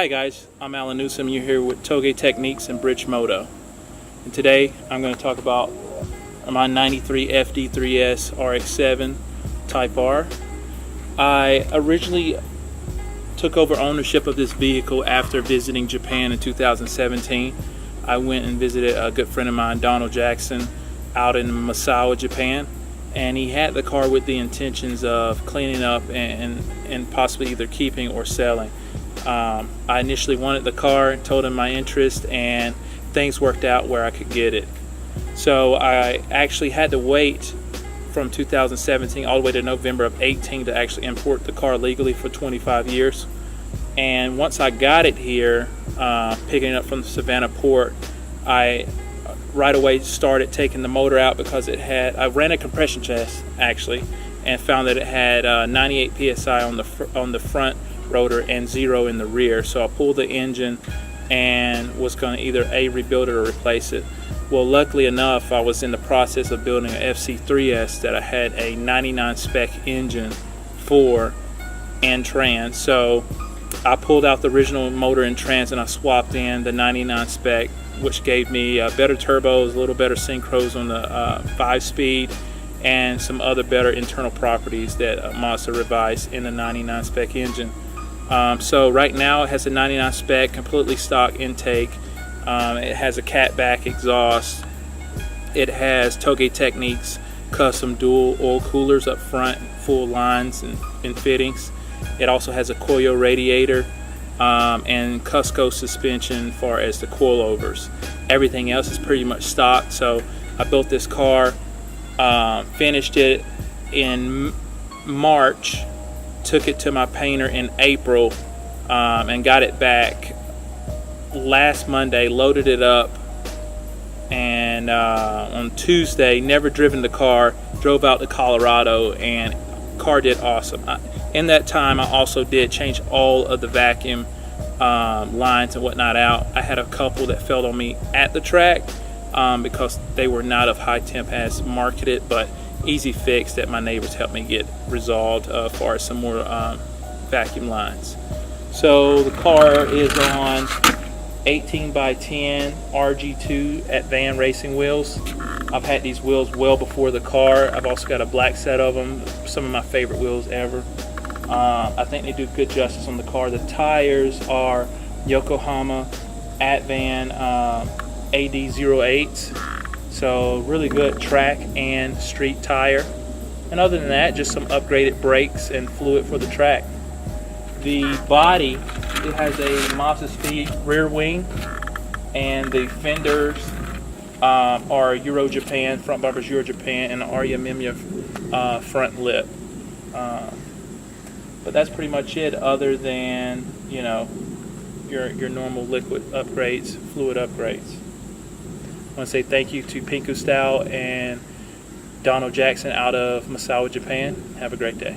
Hi guys, I'm Newsome. You're here with Touge Techniques and Bridgemoto. And today I'm going to talk about my 93 FD3S RX-7 Type R. I originally took over ownership of this vehicle after visiting Japan in 2017. I went and visited a good friend of mine, Donald Jackson, out in Misawa, Japan. And he had the car with the intentions of cleaning up and possibly either keeping or selling. I initially wanted the car, told him my interest, and things worked out where I could get it. So I actually had to wait from 2017 all the way to November of 18 to actually import the car legally for 25 years. And once I got it here, picking it up from the Savannah port, I right away started taking the motor out because I ran a compression test actually and found that it had 98 psi on the front rotor and 0 in the rear. So I pulled the engine and was going to either rebuild it or replace it. Well, luckily enough, I was in the process of building an FC3S that I had a 99 spec engine for and trans. So I pulled out the original motor and trans and I swapped in the 99 spec, which gave me better turbos, a little better synchros on the 5-speed, and some other better internal properties that Mazda revised in the 99 spec engine. So right now it has a 99 spec, completely stock intake. It has a catback exhaust. It has Touge Techniques custom dual oil coolers up front, full lines and fittings. It also has a Koyo radiator and Cusco suspension as far as the coilovers. Everything else is pretty much stock. So I built this car, finished it in March, took it to my painter in April, and got it back last Monday, loaded it up, and on Tuesday, never driven the car, drove out to Colorado, and car did awesome. In that time, I also did change all of the vacuum lines and whatnot out. I had a couple that failed on me at the track because they were not of high temp as marketed, but easy fix that my neighbors helped me get resolved as far as some more vacuum lines. So the car is on 18 by 10 RG2 at Van Racing wheels. I've had these wheels well before the car. I've also got a black set of them, some of my favorite wheels ever. I think they do good justice on the car. The tires are Yokohama at Van AD08s. So really good track and street tire. And other than that, just some upgraded brakes and fluid for the track. The body, it has a Mazda Speed rear wing, and the fenders are Euro Japan, front bumpers Euro Japan, and an Aria Mimiya front lip. But that's pretty much it, other than, you know, your normal liquid upgrades, fluid upgrades. I want to say thank you to Pinku Style and Donald Jackson out of Misawa, Japan. Have a great day.